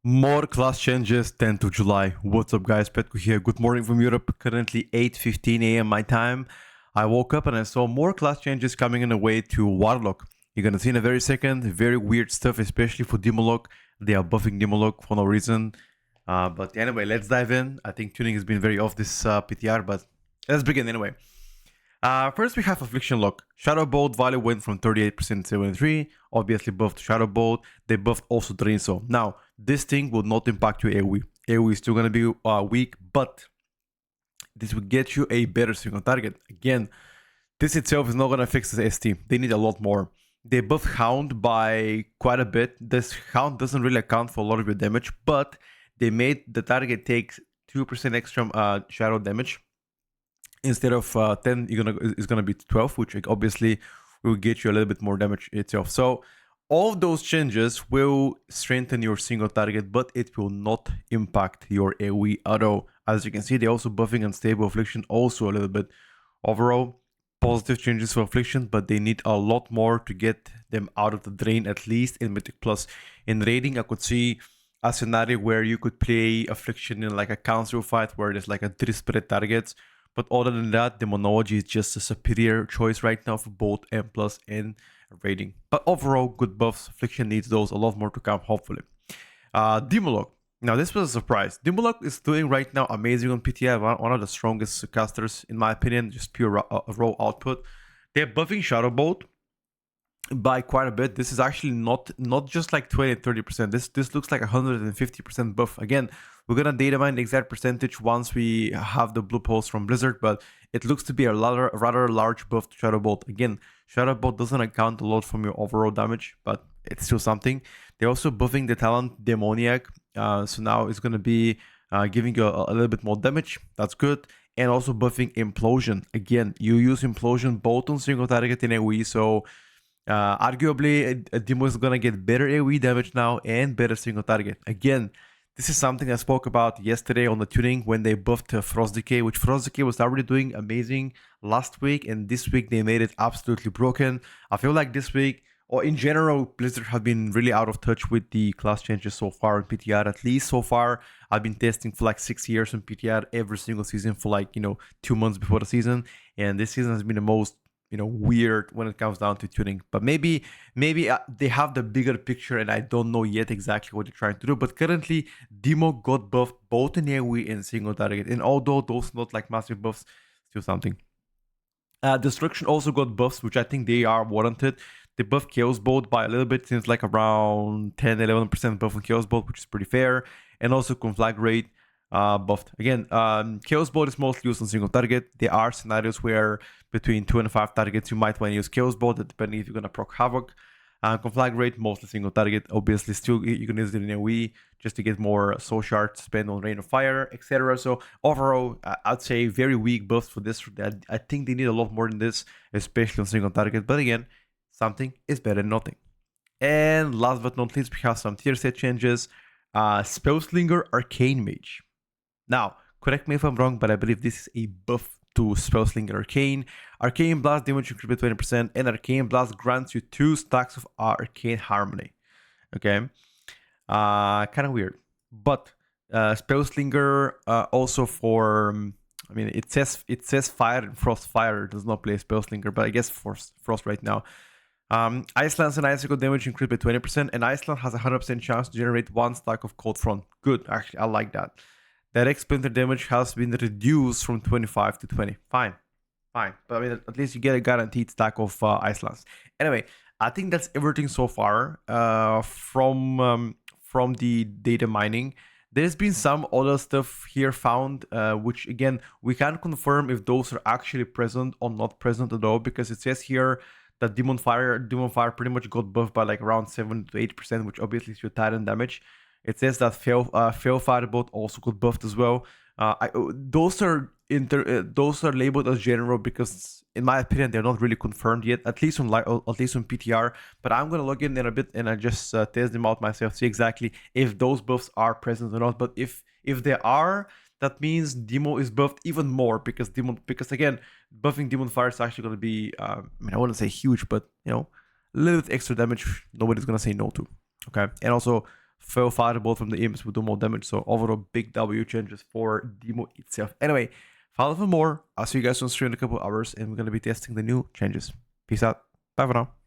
More class changes 10th of July. What's up guys, Petko here. Good morning from Europe. Currently 8:15 a.m. my time. I woke up and I saw more class changes coming in the way to Warlock. You're gonna see in a very second. Very weird stuff, especially for Demolo. They are buffing Demolo for no reason. But anyway, let's dive in. I think tuning has been very off this PTR, but let's begin anyway. First we have Affliction Lock. Shadow Bolt value went from 38% to 73%. Obviously buffed Shadow Bolt. They buffed also Drain Soul. Now, this thing will not impact your AoE. AoE is still going to be weak, but this will get you a better single target. Again, this itself is not going to fix the ST. They need a lot more. They buff Hound by quite a bit. This Hound doesn't really account for a lot of your damage, but they made the target take 2% extra shadow damage. Instead of 10, it's gonna be 12, which obviously will get you a little bit more damage itself. So all of those changes will strengthen your single target, but it will not impact your AoE at all. As you can see, they're also buffing Unstable Affliction also a little bit. Overall, positive changes for Affliction, but they need a lot more to get them out of the drain, at least in Mythic Plus. In raiding, I could see a scenario where you could play Affliction in like a council fight where there's like a 3 spread targets. But other than that, Demonology is just a superior choice right now for both M+ and raiding. But overall, good buffs. Affliction needs those. A lot more to come, hopefully. Demolo. Now, this was a surprise. Demolo is doing right now amazing on PTR. One of the strongest casters, in my opinion. Just pure raw output. They're buffing Shadow Bolt by quite a bit. This is actually not just like 20-30%. This looks like 150% buff. Again, we're gonna data mine the exact percentage once we have the blue pulse from Blizzard, but it looks to be a rather large buff to Shadow Bolt. Again, Shadow Bolt doesn't account a lot from your overall damage, but it's still something. They're also buffing the talent Demoniac, so now it's gonna be giving you a little bit more damage. That's good. And also buffing Implosion. Again, you use Implosion both on single target and AoE, so arguably, Demo is gonna get better AoE damage now and better single target. Again, this is something I spoke about yesterday on the tuning when they buffed Frost Decay, which Frost Decay was already doing amazing last week, and this week they made it absolutely broken. I feel like this week, or in general, Blizzard have been really out of touch with the class changes so far in PTR. At least so far, I've been testing for like 6 years in PTR every single season for like 2 months before the season, and this season has been the most weird when it comes down to tuning. But maybe they have the bigger picture and I don't know yet exactly what they're trying to do. But currently, Demo got buffed both in AoE and single target, and although those not like massive buffs, still something. Destruction also got buffs, which I think they are warranted. They buffed Chaos Bolt by a little bit, since like around 10-11% buff on Chaos Bolt, which is pretty fair. And also Conflagrate buffed. Again, Chaos Bolt is mostly used on single target. There are scenarios where between 2 and 5 targets you might want to use Chaos Bolt, depending if you're gonna proc Havoc. Conflagrate, mostly single target. Obviously, still you can use it in AoE just to get more soul shards, spend on Rain of Fire, etc. So overall, I'd say very weak buffs for this. I think they need a lot more than this, especially on single target. But again, something is better than nothing. And last but not least, we have some tier set changes. Spellslinger Arcane Mage. Now, correct me if I'm wrong, but I believe this is a buff to Spellslinger Arcane. Arcane Blast damage increased by 20%, and Arcane Blast grants you 2 stacks of Arcane Harmony. Okay, kind of weird. But Spellslinger also for, I mean, it says Fire and Frost. Fire does not play Spellslinger, but I guess Frost right now. Iceland's and Icicle damage increased by 20%, and Iceland has a 100% chance to generate 1 stack of Cold Front. Good, actually, I like that. Direct splinter damage has been reduced from 25 to 20. Fine. But I mean, at least you get a guaranteed stack of Icelands. Anyway, I think that's everything so far from the data mining. There's been some other stuff here found, which again, we can't confirm if those are actually present or not present at all, because it says here that Demon Fire pretty much got buffed by like around 7 to 8%, which obviously is your Titan damage. It says that Fail Firebolt also got buffed as well. Those are labeled as general because, in my opinion, they're not really confirmed yet, at least on PTR. But I'm gonna log in a bit and I just test them out myself, see exactly if those buffs are present or not. But if they are, that means Demo is buffed even more, because again, buffing Demon Fire is actually gonna be, I mean, I wouldn't say huge, but a little bit extra damage. Nobody's gonna say no to. Okay, and also fail fightable from the imps would do more damage. So overall, big W changes for Demo itself. Anyway, follow for more. I'll see you guys on stream in a couple hours, and we're going to be testing the new changes. Peace out. Bye for now.